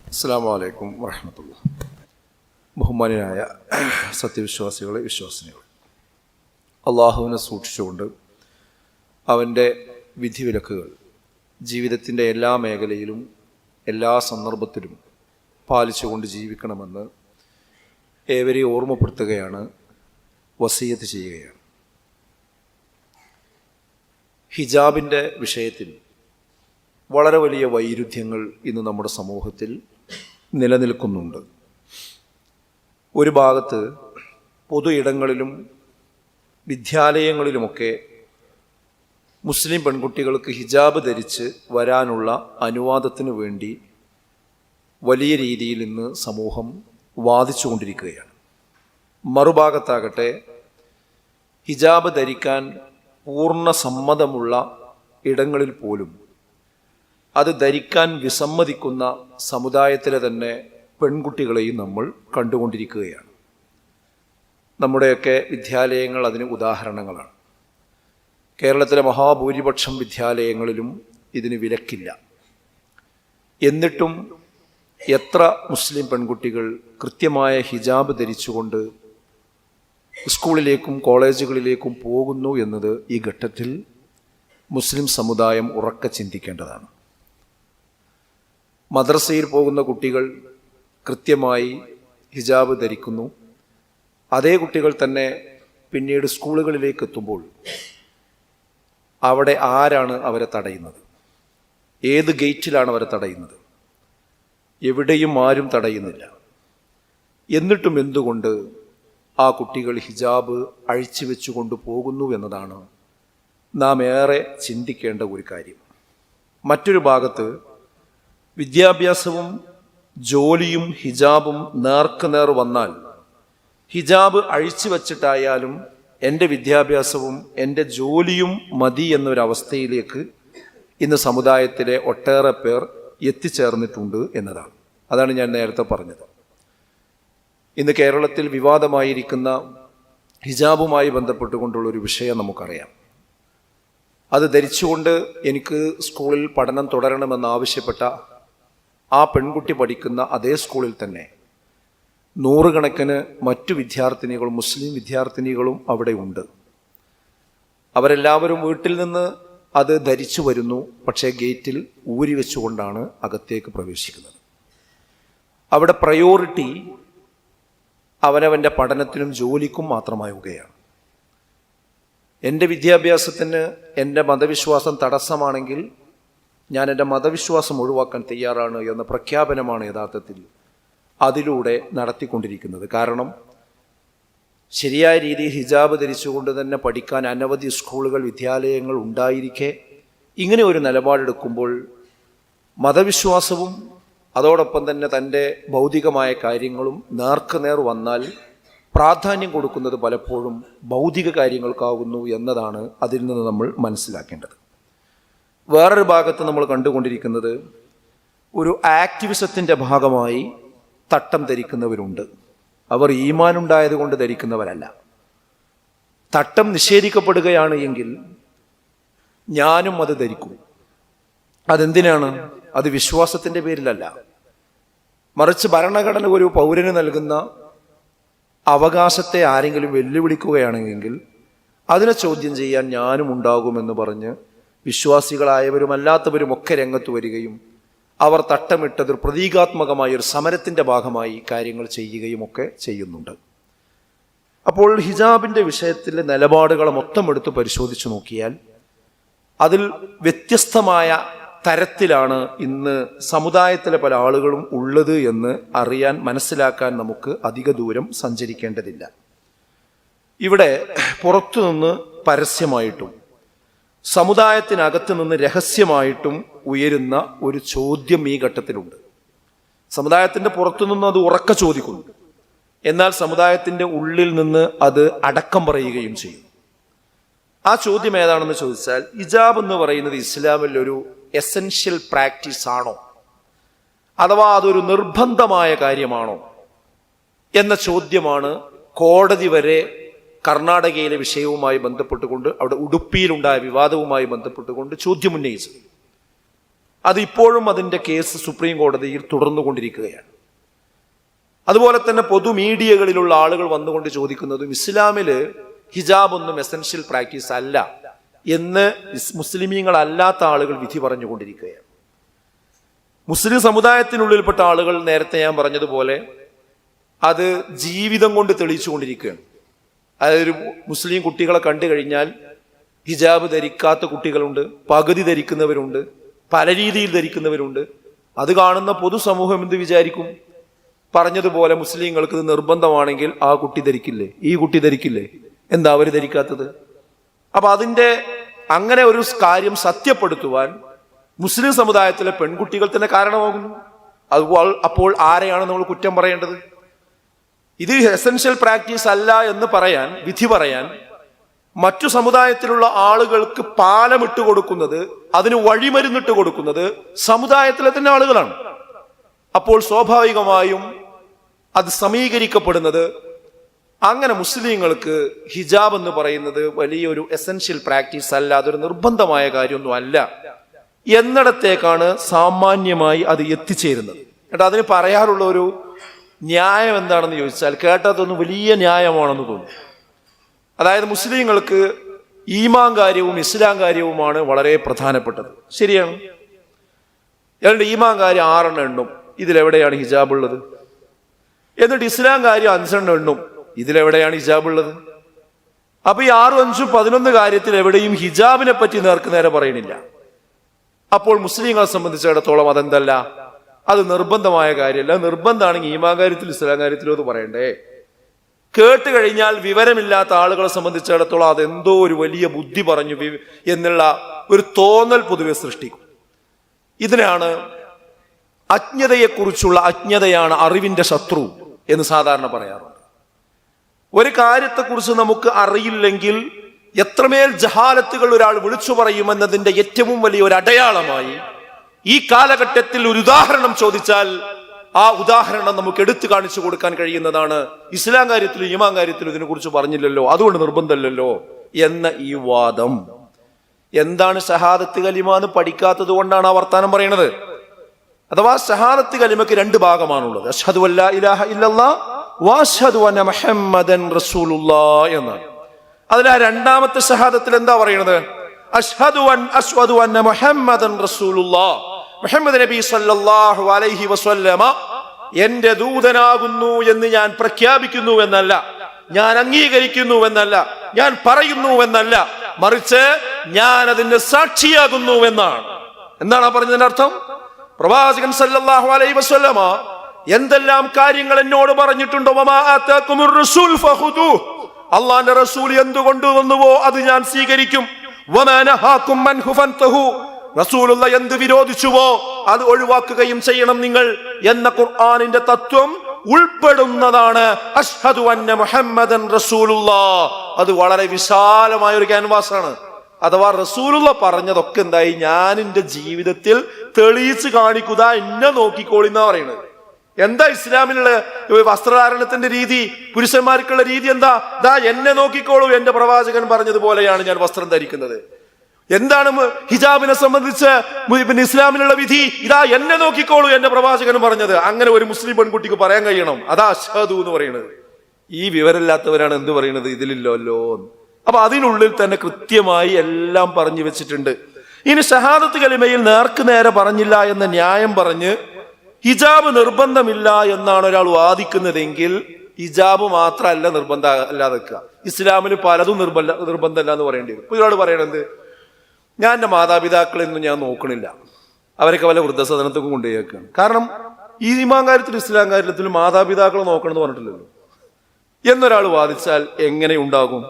അസ്സലാമു അലൈക്കും വറഹ്മത്തുള്ളാഹി. ബഹുമാന്യനായ സത്യവിശ്വാസികളെ, വിശ്വാസിനികളെ, അള്ളാഹുവിനെ സൂക്ഷിച്ചുകൊണ്ട് അവൻ്റെ വിധിവിലക്കുകൾ ജീവിതത്തിൻ്റെ എല്ലാ മേഖലയിലും എല്ലാ സന്ദർഭത്തിലും പാലിച്ചുകൊണ്ട് ജീവിക്കണമെന്ന് ഏവരെയും ഓർമ്മപ്പെടുത്തുകയാണ്, വസിയത്ത് ചെയ്യുകയാണ്. ഹിജാബിൻ്റെ വിഷയത്തിൽ വളരെ വലിയ വൈരുദ്ധ്യങ്ങൾ ഇന്ന് നമ്മുടെ സമൂഹത്തിൽ നിലനിൽക്കുന്നുണ്ട്. ഒരു ഭാഗത്ത് പൊതു ഇടങ്ങളിലും വിദ്യാലയങ്ങളിലുമൊക്കെ മുസ്ലിം പെൺകുട്ടികൾക്ക് ഹിജാബ് ധരിച്ച് വരാനുള്ള അനുവാദത്തിനു വേണ്ടി വലിയ രീതിയിൽ ഇന്ന് സമൂഹം വാദിച്ചുകൊണ്ടിരിക്കുകയാണ്. മറുഭാഗത്താകട്ടെ ഹിജാബ് ധരിക്കാൻ പൂർണ്ണ സമ്മതമുള്ള ഇടങ്ങളിൽ പോലും അത് ധരിക്കാൻ വിസമ്മതിക്കുന്ന സമുദായത്തിലെ തന്നെ പെൺകുട്ടികളെയും നമ്മൾ കണ്ടുകൊണ്ടിരിക്കുകയാണ്. നമ്മുടെയൊക്കെ വിദ്യാലയങ്ങൾ അതിന് ഉദാഹരണങ്ങളാണ്. കേരളത്തിലെ മഹാഭൂരിപക്ഷം വിദ്യാലയങ്ങളിലും ഇതിന് വിലക്കില്ല. എന്നിട്ടും എത്ര മുസ്ലിം പെൺകുട്ടികൾ കൃത്യമായ ഹിജാബ് ധരിച്ചുകൊണ്ട് സ്കൂളിലേക്കും കോളേജുകളിലേക്കും പോകുന്നു എന്നത് ഈ ഘട്ടത്തിൽ മുസ്ലിം സമുദായം ഉറക്കെ ചിന്തിക്കേണ്ടതാണ്. മദ്രസയിൽ പോകുന്ന കുട്ടികൾ കൃത്യമായി ഹിജാബ് ധരിക്കുന്നു. അതേ കുട്ടികൾ തന്നെ പിന്നീട് സ്കൂളുകളിലേക്ക് എത്തുമ്പോൾ അവിടെ ആരാണ് അവരെ തടയുന്നത്? ഏത് ഗേറ്റിലാണ് അവരെ തടയുന്നത്? എവിടെയും ആരും തടയുന്നില്ല. എന്നിട്ടും എന്തുകൊണ്ട് ആ കുട്ടികൾ ഹിജാബ് അഴിച്ചു വെച്ചുകൊണ്ട് പോകുന്നു എന്നതാണ് നാം ഏറെ ചിന്തിക്കേണ്ട ഒരു കാര്യം. മറ്റൊരു ഭാഗത്ത് വിദ്യാഭ്യാസവും ജോലിയും ഹിജാബും നേർക്കുനേർ വന്നാൽ ഹിജാബ് അഴിച്ചു വച്ചിട്ടായാലും എൻ്റെ വിദ്യാഭ്യാസവും എൻ്റെ ജോലിയും മതി എന്നൊരവസ്ഥയിലേക്ക് ഇന്ന് സമുദായത്തിലെ ഒട്ടേറെ പേർ എത്തിച്ചേർന്നിട്ടുണ്ട് എന്നതാണ്. അതാണ് ഞാൻ നേരത്തെ പറഞ്ഞത്. ഇന്ന് കേരളത്തിൽ വിവാദമായിരിക്കുന്ന ഹിജാബുമായി ബന്ധപ്പെട്ടുകൊണ്ടുള്ളൊരു വിഷയം നമുക്കറിയാം. അത് ധരിച്ചുകൊണ്ട് എനിക്ക് സ്കൂളിൽ പഠനം തുടരണമെന്നാവശ്യപ്പെട്ട ആ പെൺകുട്ടി പഠിക്കുന്ന അതേ സ്കൂളിൽ തന്നെ നൂറുകണക്കിന് മറ്റു വിദ്യാർത്ഥിനികളും മുസ്ലിം വിദ്യാർത്ഥിനികളും അവിടെ ഉണ്ട്. അവരെല്ലാവരും വീട്ടിൽ നിന്ന് അത് ധരിച്ചു വരുന്നു. പക്ഷേ ഗേറ്റിൽ ഊരി വെച്ചുകൊണ്ടാണ് അകത്തേക്ക് പ്രവേശിക്കുന്നത്. അവിടെ പ്രയോറിറ്റി അവനവൻ്റെ പഠനത്തിനും ജോലിക്കും മാത്രമാവുകയാണ്. എൻ്റെ വിദ്യാഭ്യാസത്തിന് എൻ്റെ മതവിശ്വാസം തടസ്സമാണെങ്കിൽ ഞാൻ എൻ്റെ മതവിശ്വാസം ഒഴിവാക്കാൻ തയ്യാറാണ് എന്ന പ്രഖ്യാപനമാണ് യഥാർത്ഥത്തിൽ അതിലൂടെ നടത്തിക്കൊണ്ടിരിക്കുന്നത്. കാരണം ശരിയായ രീതിയിൽ ഹിജാബ് ധരിച്ചുകൊണ്ട് തന്നെ പഠിക്കാൻ അനവധി സ്കൂളുകൾ, വിദ്യാലയങ്ങൾ ഉണ്ടായിരിക്കെ ഇങ്ങനെ ഒരു നിലപാടെടുക്കുമ്പോൾ മതവിശ്വാസവും അതോടൊപ്പം തന്നെ തൻ്റെ ഭൗതികമായ കാര്യങ്ങളും നേർക്കുനേർ വന്നാൽ പ്രാധാന്യം കൊടുക്കുന്നത് പലപ്പോഴും ഭൗതിക കാര്യങ്ങൾക്കാകുന്നു എന്നതാണ് അതിൽ നിന്ന് നമ്മൾ മനസ്സിലാക്കേണ്ടത്. വേറൊരു ഭാഗത്ത് നമ്മൾ കണ്ടുകൊണ്ടിരിക്കുന്നത് ഒരു ആക്ടിവിസത്തിൻ്റെ ഭാഗമായി തട്ടം ധരിക്കുന്നവരുണ്ട്. അവർ ഈമാനുണ്ടായത് കൊണ്ട് ധരിക്കുന്നവരല്ല. തട്ടം നിഷേധിക്കപ്പെടുകയാണ് എങ്കിൽ ഞാനും അത് ധരിക്കും. അതെന്തിനാണ്? അത് വിശ്വാസത്തിൻ്റെ പേരിലല്ല, മറിച്ച് ഭരണഘടന ഒരു പൗരന് നൽകുന്ന അവകാശത്തെ ആരെങ്കിലും വെല്ലുവിളിക്കുകയാണെങ്കിൽ അതിനെ ചോദ്യം ചെയ്യാൻ ഞാനും ഉണ്ടാകുമെന്ന് പറഞ്ഞ് വിശ്വാസികളായവരും അല്ലാത്തവരും ഒക്കെ രംഗത്ത് വരികയും അവർ തട്ടമിട്ടത് പ്രതീകാത്മകമായ ഒരു സമരത്തിൻ്റെ ഭാഗമായി കാര്യങ്ങൾ ചെയ്യുകയും ഒക്കെ ചെയ്യുന്നുണ്ട്. അപ്പോൾ ഹിജാബിൻ്റെ വിഷയത്തിലെ നിലപാടുകളെ മൊത്തം എടുത്ത് പരിശോധിച്ച് നോക്കിയാൽ അതിൽ വ്യത്യസ്തമായ തരത്തിലാണ് ഇന്ന് സമുദായത്തിലെ പല ആളുകളും ഉള്ളത് എന്ന് അറിയാൻ, മനസ്സിലാക്കാൻ നമുക്ക് അധിക ദൂരം സഞ്ചരിക്കേണ്ടതില്ല. ഇവിടെ പുറത്തുനിന്ന് പരസ്യമായിട്ടും സമുദായത്തിനകത്ത് നിന്ന് രഹസ്യമായിട്ടും ഉയരുന്ന ഒരു ചോദ്യം ഈ ഘട്ടത്തിലുണ്ട്. സമുദായത്തിൻ്റെ പുറത്തുനിന്ന് അത് ഉറക്കെ ചോദിക്കുന്നു, എന്നാൽ സമുദായത്തിൻ്റെ ഉള്ളിൽ നിന്ന് അത് അടക്കം പറയുകയും ചെയ്യും. ആ ചോദ്യം ഏതാണെന്ന് ചോദിച്ചാൽ, ഹിജാബ് എന്ന് പറയുന്നത് ഇസ്ലാമിൽ ഒരു എസൻഷ്യൽ പ്രാക്ടീസ് ആണോ, അഥവാ അതൊരു നിർബന്ധമായ കാര്യമാണോ എന്ന ചോദ്യമാണ് കോടതി വരെ കർണാടകയിലെ വിഷയവുമായി ബന്ധപ്പെട്ടുകൊണ്ട്, അവിടെ ഉടുപ്പിയിലുണ്ടായ വിവാദവുമായി ബന്ധപ്പെട്ടുകൊണ്ട് ചോദ്യമുന്നയിച്ചത്. അതിപ്പോഴും അതിൻ്റെ കേസ് സുപ്രീം കോടതിയിൽ തുടർന്നുകൊണ്ടിരിക്കുകയാണ്. അതുപോലെ തന്നെ പൊതു മീഡിയകളിലുള്ള ആളുകൾ വന്നുകൊണ്ട് ചോദിക്കുന്നതും ഇസ്ലാമിൽ ഹിജാബ് ഒന്നും എസൻഷ്യൽ പ്രാക്ടീസ് അല്ല എന്ന് മുസ്ലിമീങ്ങളല്ലാത്ത ആളുകൾ വിധി പറഞ്ഞുകൊണ്ടിരിക്കുകയാണ്. മുസ്ലിം സമുദായത്തിനുള്ളിൽപ്പെട്ട ആളുകൾ നേരത്തെ ഞാൻ പറഞ്ഞതുപോലെ അത് ജീവിതം കൊണ്ട് തെളിയിച്ചു കൊണ്ടിരിക്കുകയാണ്. അതായത് മുസ്ലിം കുട്ടികളെ കണ്ടു കഴിഞ്ഞാൽ ഹിജാബ് ധരിക്കാത്ത കുട്ടികളുണ്ട്, പകുതി ധരിക്കുന്നവരുണ്ട്, പല രീതിയിൽ ധരിക്കുന്നവരുണ്ട്. അത് കാണുന്ന പൊതുസമൂഹം എന്ത് വിചാരിക്കും? പറഞ്ഞതുപോലെ മുസ്ലിങ്ങൾക്ക് ഇത് നിർബന്ധമാണെങ്കിൽ ആ കുട്ടി ധരിക്കില്ലേ, ഈ കുട്ടി ധരിക്കില്ലേ, എന്താ അവർ ധരിക്കാത്തത്? അപ്പൊ അതിൻ്റെ അങ്ങനെ ഒരു കാര്യം സത്യപ്പെടുത്തുവാൻ മുസ്ലിം സമുദായത്തിലെ പെൺകുട്ടികൾ തന്നെ കാരണമാകുന്നു. അപ്പോൾ ആരെയാണ് നമ്മൾ കുറ്റം പറയേണ്ടത്? ഇത് എസൻഷ്യൽ പ്രാക്ടീസ് അല്ല എന്ന് പറയാൻ, വിധി പറയാൻ മറ്റു സമുദായത്തിലുള്ള ആളുകൾക്ക് പാലമിട്ട് കൊടുക്കുന്നത്, അതിന് വഴിമരുന്നിട്ട് കൊടുക്കുന്നത് സമുദായത്തിലെ തന്നെ ആളുകളാണ്. അപ്പോൾ സ്വാഭാവികമായും അത് സമീകരിക്കപ്പെടുന്നത് അങ്ങനെ മുസ്ലിങ്ങൾക്ക് ഹിജാബ് എന്ന് പറയുന്നത് വലിയൊരു എസൻഷ്യൽ പ്രാക്ടീസ് അല്ല, അതൊരു നിർബന്ധമായ കാര്യമൊന്നും അല്ല എന്നിടത്തേക്കാണ് സാമാന്യമായി അത് എത്തിച്ചേരുന്നത്. എന്നിട്ട് അതിന് പറയാറുള്ള ഒരു ന്യായം എന്താണെന്ന് ചോദിച്ചാൽ കേട്ടതൊന്നും വലിയ ന്യായമാണെന്ന് തോന്നുന്നു. അതായത് മുസ്ലിങ്ങൾക്ക് ഈമാൻ കാര്യവും ഇസ്ലാം കാര്യവുമാണ് വളരെ പ്രധാനപ്പെട്ടത്. ശരിയാണ്. എന്നിട്ട് ഈമാൻ കാര്യം 6 എണ്ണും, ഇതിലെവിടെയാണ് ഹിജാബ് ഉള്ളത്? എന്നിട്ട് ഇസ്ലാം കാര്യം 5 എണ്ണും, ഇതിലെവിടെയാണ് ഹിജാബ് ഉള്ളത്? അപ്പൊ ഈ 6, 5, 11 കാര്യത്തിൽ എവിടെയും ഹിജാബിനെ പറ്റി നേരെ പറയണില്ല. അപ്പോൾ മുസ്ലിങ്ങളെ സംബന്ധിച്ചിടത്തോളം അതെന്തല്ല, അത് നിർബന്ധമായ കാര്യമല്ല. നിർബന്ധമാണെങ്കിൽ ഈമാൻ കാര്യത്തിൽ ഇസ്ലാം കാര്യത്തിലോ അത് പറയണ്ടേ? കേട്ട് കഴിഞ്ഞാൽ വിവരമില്ലാത്ത ആളുകളെ സംബന്ധിച്ചിടത്തോളം അതെന്തോ ഒരു വലിയ ബുദ്ധി പറഞ്ഞു എന്നുള്ള ഒരു തോന്നൽ പൊതുവെ സൃഷ്ടിക്കും. ഇതിനാണ് അജ്ഞതയെക്കുറിച്ചുള്ള അജ്ഞതയാണ് അറിവിന്റെ ശത്രു എന്ന് സാധാരണ പറയാറുണ്ട്. ഒരു കാര്യത്തെക്കുറിച്ച് നമുക്ക് അറിയില്ലെങ്കിൽ എത്രമേൽ ജഹാലത്തുകൾ ഒരാൾ വിളിച്ചു പറയുമെന്നതിന്റെ ഏറ്റവും വലിയ ഒരു അടയാളമായി ഈ കാലഘട്ടത്തിൽ ഒരു ഉദാഹരണം ചോദിച്ചാൽ ആ ഉദാഹരണം നമുക്ക് എടുത്തു കാണിച്ചു കൊടുക്കാൻ കഴിയുന്നതാണ്. ഇസ്ലാം കാര്യത്തിലും ഈമാൻ കാര്യത്തിലും ഇതിനെക്കുറിച്ച് പറഞ്ഞില്ലല്ലോ, അതുകൊണ്ട് നിർബന്ധമില്ലല്ലോ എന്ന ഈ വാദം. എന്താണ് ഷഹാദത്ത് കലിമ എന്ന് പഠിക്കാത്തത് കൊണ്ടാണ് ആ വർത്താനം പറയുന്നത്. അഥവാ ഷഹാദത്ത് കലിമയ്ക്ക് 2 ഭാഗമാണുള്ളത്. അഷ്ഹദു അല്ലാ ഇലാഹ ഇല്ലല്ലാഹ് വ അഷ്ഹദു അന്ന മുഹമ്മദൻ റസൂലുള്ളാഹ് എന്നാണ്. അതിൽ ആ 2ാമത്തെ ഷഹാദത്തിൽ എന്താ പറയുന്നത്? അഷ്ഹദു അന്ന മുഹമ്മദൻ റസൂലുള്ളാഹ്, മുഹമ്മദ് നബി സല്ലല്ലാഹു അലൈഹി വസല്ലമ എന്റെ ദൂതനാകുന്നു എന്ന് ഞാൻ പ്രഖ്യാപിക്കുന്നു എന്നല്ല, ഞാൻ അംഗീകരിക്കുന്നു എന്നല്ല, ഞാൻ പറയുന്നു എന്നല്ല, മറിച്ച് ഞാൻ അതിന്റെ സാക്ഷിയാകുന്നു എന്നാണ്. എന്താണ് ആ പറഞ്ഞതിന്റെ അർത്ഥം? പ്രവാചകൻ സല്ലല്ലാഹു അലൈഹി വസല്ലമ എന്തെല്ലാം കാര്യങ്ങൾ എന്നോട് പറഞ്ഞിട്ടുണ്ടോ, വമാ ആതാകുമുർ റസൂൽ ഫഖുദൂഹ്, അല്ലാഹുവിന്റെ റസൂൽ എന്തു കൊണ്ടുവന്നുവോ അത് ഞാൻ സ്വീകരിക്കും. വമാ നഹാകും അൻഹു ഫൻതഹു, റസൂലുള്ള എന്ത് വിരോധിച്ചുവോ അത് ഒഴിവാക്കുകയും ചെയ്യണം നിങ്ങൾ എന്ന ഖുർആനിന്റെ തത്വം ഉൾപ്പെടുന്നതാണ് അഷ്ഹദു അന്ന മുഹമ്മദൻ റസൂലുള്ളാഹ്. അത് വളരെ വിശാലമായ ഒരു ക്യാൻവാസാണ്. അഥവാ റസൂലുള്ള പറഞ്ഞതൊക്കെ എന്തായി ഞാൻ എന്റെ ജീവിതത്തിൽ തെളിയിച്ച് കാണിക്കുക, എന്നെ നോക്കിക്കോളിന്നാ പറയുന്നത്. എന്താ ഇസ്ലാമിലുള്ള വസ്ത്രധാരണത്തിന്റെ രീതി? പുരുഷന്മാർക്കുള്ള രീതി എന്താ? ദാ എന്നെ നോക്കിക്കോളൂ, എന്റെ പ്രവാചകൻ പറഞ്ഞതുപോലെയാണ് ഞാൻ വസ്ത്രം ധരിക്കുന്നത്. എന്താണ് ഹിജാബിനെ സംബന്ധിച്ച് ഇസ്ലാമിലുള്ള വിധി? ഇതാ എന്നെ നോക്കിക്കോളൂ, എന്റെ പ്രവാചകൻ പറഞ്ഞത്. അങ്ങനെ ഒരു മുസ്ലിം പെൺകുട്ടിക്ക് പറയാൻ കഴിയണം, അതാ അഷ്ഹദു എന്ന് പറയുന്നത്. ഈ വിവരമില്ലാത്തവരാണ് എന്ത് പറയുന്നത്, ഇതിലില്ലല്ലോ. അപ്പൊ അതിനുള്ളിൽ തന്നെ കൃത്യമായി എല്ലാം പറഞ്ഞു വെച്ചിട്ടുണ്ട്. ഇനി ഷഹാദത്ത് കലിമയിൽ നേർക്ക് നേരെ പറഞ്ഞില്ല എന്ന ന്യായം പറഞ്ഞ് ഹിജാബ് നിർബന്ധമില്ല എന്നാണ് ഒരാൾ വാദിക്കുന്നതെങ്കിൽ ഹിജാബ് മാത്രമല്ല നിർബന്ധം അല്ലാതെ വെക്കുക, ഇസ്ലാമിൽ പലതും നിർബന്ധമല്ല എന്ന് പറയേണ്ടി വരും. ഒരാൾ പറയണത് ഞാൻ എൻ്റെ മാതാപിതാക്കളെയൊന്നും ഞാൻ നോക്കണില്ല, അവരൊക്കെ വല്ല വൃദ്ധസദനത്തൊക്കെ കൊണ്ടുപോയേക്കാണ്. കാരണം ഈ ഈമാൻ കാര്യത്തിലും ഇസ്ലാം കാര്യത്തിലും മാതാപിതാക്കളെ നോക്കണമെന്ന് പറഞ്ഞിട്ടില്ലല്ലോ എന്നൊരാൾ വാദിച്ചാൽ എങ്ങനെ ഉണ്ടാകും?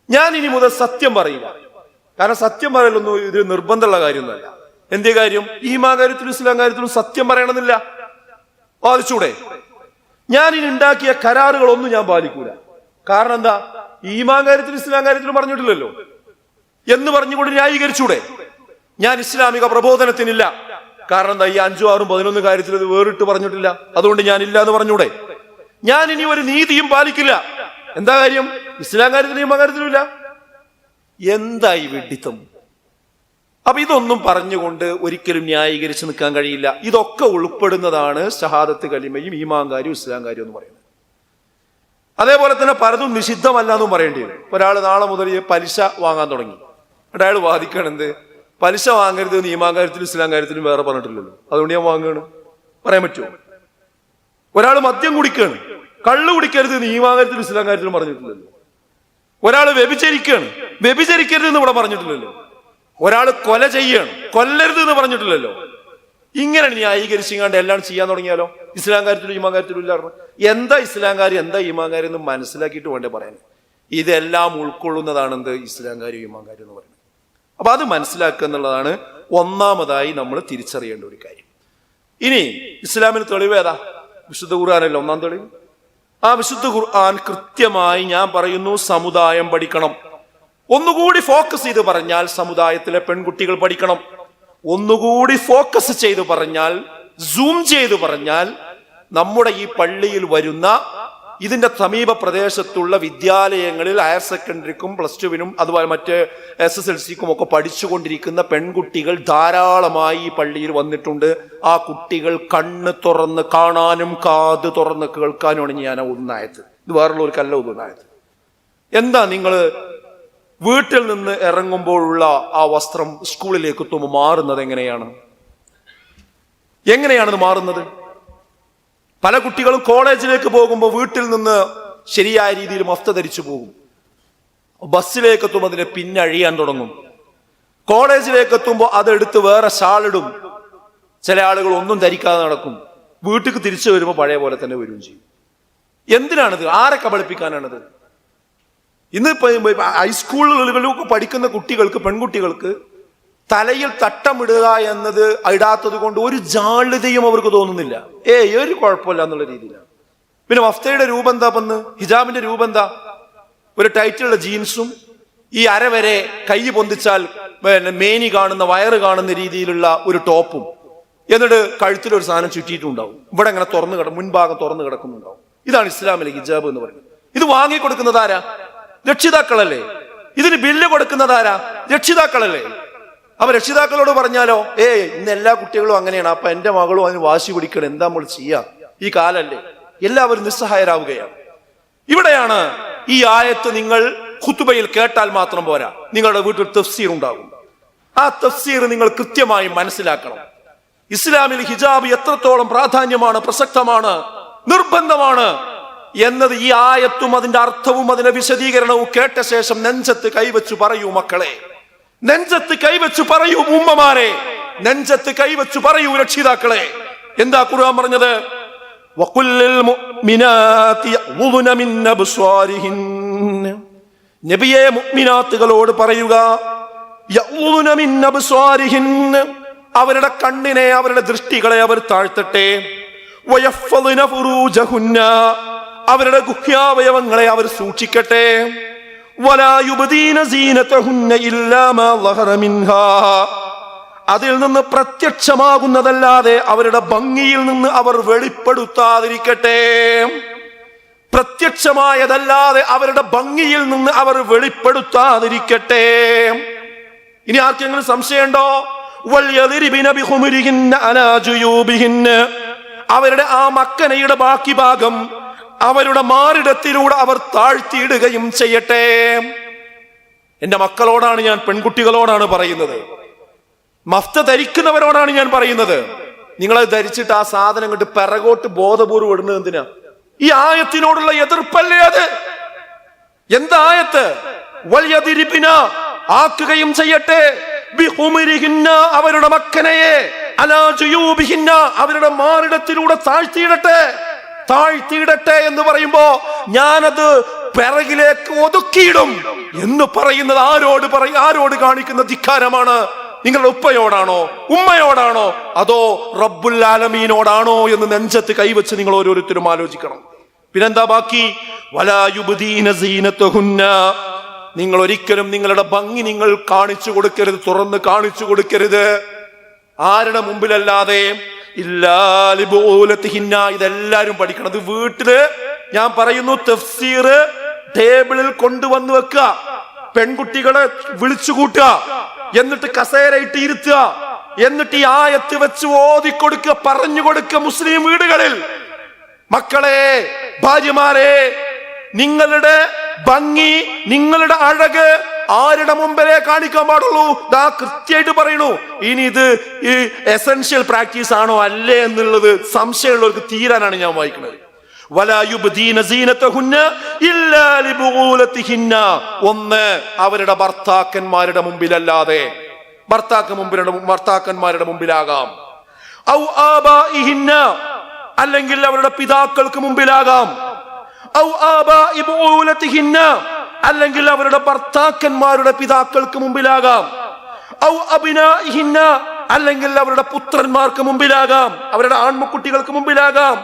ഞാൻ ഇനി മുതൽ സത്യം പറയില്ല. കാരണം സത്യം പറയലൊന്നും ഇത് നിർബന്ധമുള്ള കാര്യമൊന്നുമല്ല. എന്തേ കാര്യം? ഈമാൻ കാര്യത്തിലും ഇസ്ലാം കാര്യത്തിലും സത്യം പറയണമെന്നില്ല. വാദിച്ചൂടെ? ഞാൻ ഇനി ഉണ്ടാക്കിയ കരാറുകളൊന്നും ഞാൻ പാലിക്കൂല. കാരണം എന്താ? ഈമാൻ കാര്യത്തിലും ഇസ്ലാം കാര്യത്തിലും പറഞ്ഞിട്ടില്ലല്ലോ എന്ന് പറഞ്ഞുകൊണ്ട് ന്യായീകരിച്ചൂടെ? ഞാൻ ഇസ്ലാമിക പ്രബോധനത്തിനില്ല. കാരണം എന്താ? ഈ 5, 6, 11 കാര്യത്തിൽ അത് വേറിട്ട് പറഞ്ഞിട്ടില്ല, അതുകൊണ്ട് ഞാൻ ഇല്ല എന്ന് പറഞ്ഞൂടെ? ഞാൻ ഇനി ഒരു നീതിയും പാലിക്കില്ല. എന്താ കാര്യം? ഇസ്ലാം കാര്യത്തിലും ഈമാൻ കാര്യത്തിലും ഇല്ല. എന്താ ഈ വിഡ്ഢിത്തം? അപ്പൊ ഇതൊന്നും പറഞ്ഞുകൊണ്ട് ഒരിക്കലും ന്യായീകരിച്ച് നിൽക്കാൻ കഴിയില്ല. ഇതൊക്കെ ഉൾപ്പെടുന്നതാണ് ഷഹാദത്ത് കലിമയും ഈമാൻ കാര്യവും ഇസ്ലാം കാര്യവും എന്ന് പറയുന്നത്. അതേപോലെ തന്നെ പലതും നിഷിദ്ധമല്ല എന്നും പറയേണ്ടി വരും. ഒരാൾ നാളെ മുതൽ പലിശ വാങ്ങാൻ തുടങ്ങി, എന്നിട്ട് അയാൾ വാദിക്കണം എന്ത്, പലിശ വാങ്ങരുത് എന്ന് ഈമാൻ കാര്യത്തിലും ഇസ്ലാം കാര്യത്തിലും വേറെ പറഞ്ഞിട്ടില്ലല്ലോ, അതുകൊണ്ട് ഞാൻ വാങ്ങുകയാണ്, പറയാൻ പറ്റുമോ? ഒരാൾ മദ്യം കുടിക്കുകയാണ്, കള്ള് കുടിക്കരുത് എന്ന് ഈമാൻ കാര്യത്തിലും ഇസ്ലാം കാര്യത്തിലും പറഞ്ഞിട്ടില്ലല്ലോ. ഒരാൾ വ്യഭിചരിക്കുകയാണ്, വ്യഭിചരിക്കരുത് എന്ന് ഇവിടെ പറഞ്ഞിട്ടില്ലല്ലോ. ഒരാൾ കൊല ചെയ്യാണ്, കൊല്ലരുത് എന്ന് പറഞ്ഞിട്ടില്ലല്ലോ. ഇങ്ങനെ ന്യായീകരിച്ചിങ്ങാണ്ട് എല്ലാം ചെയ്യാൻ തുടങ്ങിയാലോ? ഇസ്ലാം കാര്യത്തിലും ഈമാൻ കാര്യത്തിലും ഇല്ലായിരുന്നു. എന്താ ഇസ്ലാം കാര്യം എന്താ ഈമാൻ കാര്യം എന്ന് മനസ്സിലാക്കിയിട്ട് വേണ്ടേ പറയാൻ. ഇതെല്ലാം ഉൾക്കൊള്ളുന്നതാണ് എന്ത് ഇസ്ലാം കാര്യം ഈമാൻ കാര്യം എന്ന് പറയുന്നത്. അപ്പൊ അത് മനസ്സിലാക്കുക എന്നുള്ളതാണ് ഒന്നാമതായി നമ്മൾ തിരിച്ചറിയേണ്ട ഒരു കാര്യം. ഇനി ഇസ്ലാമിന് തെളിവ് ഏതാ? വിശുദ്ധ ഖുർആനല്ലേ ഒന്നാം തെളിവ്. ആ വിശുദ്ധ ഖുർആൻ കൃത്യമായി ഞാൻ പറയുന്നു സമുദായം പഠിക്കണം. ഒന്നുകൂടി ഫോക്കസ് ചെയ്ത് പറഞ്ഞാൽ സമുദായത്തിലെ പെൺകുട്ടികൾ പഠിക്കണം. ഒന്നുകൂടി ഫോക്കസ് ചെയ്ത് പറഞ്ഞാൽ, സൂം ചെയ്ത് പറഞ്ഞാൽ, നമ്മുടെ ഈ പള്ളിയിൽ വരുന്ന ഇതിന്റെ സമീപ പ്രദേശത്തുള്ള വിദ്യാലയങ്ങളിൽ ഹയർ സെക്കൻഡറിക്കും പ്ലസ് ടുവിനും അതുപോലെ മറ്റ് SSLCക്കും ഒക്കെ പഠിച്ചുകൊണ്ടിരിക്കുന്ന പെൺകുട്ടികൾ ധാരാളമായി ഈ പള്ളിയിൽ വന്നിട്ടുണ്ട്. ആ കുട്ടികൾ കണ്ണ് തുറന്ന് കാണാനും കാത് തുറന്ന് കേൾക്കാനുമാണ് ഞാൻ ഒന്നായത്. ഇത് വേറുള്ളവർക്കല്ല ഒന്നായത്. എന്താ നിങ്ങൾ വീട്ടിൽ നിന്ന് ഇറങ്ങുമ്പോഴുള്ള ആ വസ്ത്രം സ്കൂളിലേക്ക് എത്തുമ്പോൾ മാറുന്നത് എങ്ങനെയാണത് മാറുന്നത്? പല കുട്ടികളും കോളേജിലേക്ക് പോകുമ്പോൾ വീട്ടിൽ നിന്ന് ശരിയായ രീതിയിൽ മഫ്ത ധരിച്ചു പോകും. ബസ്സിലേക്ക് എത്തുമ്പോൾ അതിനെ പിന്നഴിയാൻ തുടങ്ങും. കോളേജിലേക്ക് എത്തുമ്പോൾ അതെടുത്ത് വേറെ ഷാളിടും. ചില ആളുകൾ ഒന്നും ധരിക്കാതെ നടക്കും. വീട്ടിൽ തിരിച്ചു വരുമ്പോൾ പഴയ പോലെ തന്നെ വരികയും ചെയ്യും. എന്തിനാണിത്? ആരെ കബളിപ്പിക്കാനാണിത്? ഇന്ന് ഹൈസ്കൂളുകളിലൊക്കെ പഠിക്കുന്ന കുട്ടികൾക്ക്, പെൺകുട്ടികൾക്ക് തലയിൽ തട്ടമിടുക എന്നത് ഇടാത്തത് കൊണ്ട് ഒരു ജാള്യതയും അവർക്ക് തോന്നുന്നില്ല. ഒരു കുഴപ്പമില്ല എന്നുള്ള രീതിയിലാണ്. പിന്നെ മഫ്തയുടെ രൂപം എന്താ? ഹിജാബിന്റെ രൂപം എന്താ? ഒരു ടൈറ്റുള്ള ജീൻസും ഈ അരവരെ കൈ പൊന്തിച്ചാൽ മേനി കാണുന്ന, വയറ് കാണുന്ന രീതിയിലുള്ള ഒരു ടോപ്പും, എന്നിട്ട് കഴുത്തിലൊരു സാധനം ചുറ്റിയിട്ടുണ്ടാവും. ഇവിടെ ഇങ്ങനെ മുൻഭാഗം തുറന്നു കിടക്കുന്നുണ്ടാവും. ഇതാണ് ഇസ്ലാമിലെ ഹിജാബ് എന്ന് പറയുന്നത്. ഇത് വാങ്ങിക്കൊടുക്കുന്നത് ആരാ? രക്ഷിതാക്കളല്ലേ. ഇതിന് ബില്ല് കൊടുക്കുന്നത് ആരാ? രക്ഷിതാക്കളല്ലേ. അപ്പൊ രക്ഷിതാക്കളോട് പറഞ്ഞാലോ, ഇന്ന് എല്ലാ കുട്ടികളും അങ്ങനെയാണ്, അപ്പൊ എന്റെ മകളും അതിന് വാശി പിടിക്കണം, എന്താ നമ്മൾ ചെയ്യാ? ഈ കാലല്ലേ. എല്ലാവരും നിസ്സഹായരാവുകയാണ്. ഇവിടെയാണ് ഈ ആയത്ത് നിങ്ങൾ ഖുതുബയിൽ കേട്ടാൽ മാത്രം പോരാ, നിങ്ങളുടെ വീട്ടിൽ തഫ്സീർ ഉണ്ടാകും. ആ തഫ്സീർ നിങ്ങൾ കൃത്യമായി മനസ്സിലാക്കണം. ഇസ്ലാമിൽ ഹിജാബ് എത്രത്തോളം പ്രാധാന്യമാണ്, പ്രസക്തമാണ്, നിർബന്ധമാണ് എന്നത് ഈ ആയത്തും അതിന്റെ അർത്ഥവും അതിന്റെ വിശദീകരണവും കേട്ട ശേഷം നെഞ്ചത്ത് കൈവച്ചു പറയൂ മക്കളെ, നെഞ്ചത്ത് കൈവച്ചു പറയൂ ഉമ്മമാരെ, നെഞ്ചത്ത് കൈവച്ചു പറയൂ രക്ഷിതാക്കളെ. എന്താ ഖുർആൻ പറഞ്ഞത്? വഖുല്ലിൽ മുഅ്മിനാതി യഗ്ളുന മിൻ അബ്സ്വാരിഹിൻ. നബിയെ മുഅ്മിനാത്തുകളോട് പറയുക, യഗ്ളുന മിൻ അബ്സ്വാരിഹിൻ, അവരുടെ കണ്ണിനെ, അവരുടെ ദൃഷ്ടികളെ അവർ താഴ്ത്തട്ടെ. വയഫ്ളന ഫുറൂജഹുന്ന, അവരുടെ ഗുഹ്യാവയവങ്ങളെ അവർ സൂക്ഷിക്കട്ടെ. വലാ യുബ്ദീന സീനതഹുന്ന ഇല്ലാ മാ ളഹറ മിൻഹാ, അതിൽ നിന്ന് പ്രത്യക്ഷമാകുന്നതല്ലാതെ അവരുടെ ഭംഗിയിൽ നിന്ന് അവർ വെളിപ്പെടുത്താതിരിക്കട്ടെ. പ്രത്യക്ഷമായതല്ലാതെ അവരുടെ ഭംഗിയിൽ നിന്ന് അവർ വെളിപ്പെടുത്താതിരിക്കട്ടെ. ഇനി ആർക്കെങ്കിലും സംശയമുണ്ടോ? വൽയദ്രിബിന ബിഖുമുരിഹിന്ന അലാ ജുയൂബിഹിന്ന, അവരുടെ ആ മക്കനയുടെ ബാക്കി ഭാഗം അവരുടെ മാറിടത്തിലൂടെ അവർ താഴ്ത്തിയിടുകയും ചെയ്യട്ടെ. എന്റെ മക്കളോടാണ് ഞാൻ, പെൺകുട്ടികളോടാണ് പറയുന്നത്, മഫ്ത ധരിക്കുന്നവരോടാണ് ഞാൻ പറയുന്നത്. നിങ്ങളത് ധരിച്ചിട്ട് ആ സാധനം കണ്ട് പിറകോട്ട് ബോധപൂർവ്വം ഇടുന്നത് എന്തിനാ? ഈ ആയത്തിനോടുള്ള എതിർപ്പല്ലേ അത്? എന്താ ആയത്ത്? വൽയദ്രിബിന, ആക്കുകയും ചെയ്യട്ടെ, ബിഖുമുരിഹിന്ന, അവരുടെ മക്കനയെ, അലാ ജുയൂബിഹിന്ന, അവരുടെ മാറിടത്തിലൂടെ താഴ്ത്തിയിടട്ടെ എന്ന് പറയുമ്പോ ഞാനത് പിറകിലേക്ക് ഒതുക്കിയിടും എന്ന് പറയുന്നത് ആരോട് കാണിക്കുന്ന ധിക്കാരമാണ്? നിങ്ങളുടെ ഉപ്പയോടാണോ, ഉമ്മയോടാണോ, അതോ റബ്ബുൽ ആലമീനോടാണോ എന്ന് നെഞ്ചത്ത് കൈവച്ച് നിങ്ങൾ ഓരോരുത്തരും ആലോചിക്കണം. പിന്നെന്താ ബാക്കി? വലാ യുബ്ദീന സീനതഹുന്ന, നിങ്ങൾ ഒരിക്കലും നിങ്ങളുടെ ഭംഗി നിങ്ങൾ കാണിച്ചു കൊടുക്കരുത്, തുറന്ന് കാണിച്ചു കൊടുക്കരുത്. ആരുടെ മുമ്പിലല്ലാതെ? ഇല്ലാ ലിബൂലതിഹിന്ന. ഇതെല്ലാരും പഠിക്കണം. ഇത് വീട്ടില് ഞാൻ പറയുന്നു, തഫ്സീർ ടേബിളിൽ കൊണ്ടുവന്ന് വെക്കുക, പെൺകുട്ടികളെ വിളിച്ചു കൂട്ടുക, എന്നിട്ട് കസേരയിട്ട് ഇരുത്തുക, എന്നിട്ട് ഈ ആയത്ത് വെച്ച് ഓതിക്കൊടുക്കുക, പറഞ്ഞു കൊടുക്കുക മുസ്ലിം വീടുകളിൽ. മക്കളെ, ഭാര്യമാരെ, നിങ്ങളുടെ ഭംഗി, നിങ്ങളുടെ അഴക് ആരുടെ മുമ്പിലേ കാണിക്കാൻ പാടുള്ളൂ? ദാ കൃത്യമായിട്ട് പറയണു. ഇനി ഇത് ഈ എസൻഷ്യൽ പ്രാക്ടീസ് ആണോ അല്ലേ എന്നുള്ളത് സംശയമുള്ളവർക്ക് തീരാനാണ് ഞാൻ വായിക്കുന്നത്. ഒന്ന്, അവരുടെ ഭർത്താക്കന്മാരുടെ മുമ്പിലല്ലാതെ. ഭർത്താക്കന്മാരുടെ മുമ്പിലാകാം. ഔ ആബാഇഹിന്ന, അല്ലെങ്കിൽ അവരുടെ പിതാക്കൾക്ക് മുമ്പിലാകാം. ഔ ആബാഇ ബുഊലതിഹിന്ന, അല്ലെങ്കിൽ അവരുടെ ഭർത്താക്കന്മാരുടെ പിതാക്കൾക്ക് മുമ്പിലാകാം. ഔ അബ്നാഇഹിന്ന, അല്ലെങ്കിൽ അവരുടെ പുത്രന്മാർക്ക് മുമ്പിലാകാം, അവരുടെ ആൺകുട്ടികൾക്ക് മുമ്പിലാകാം.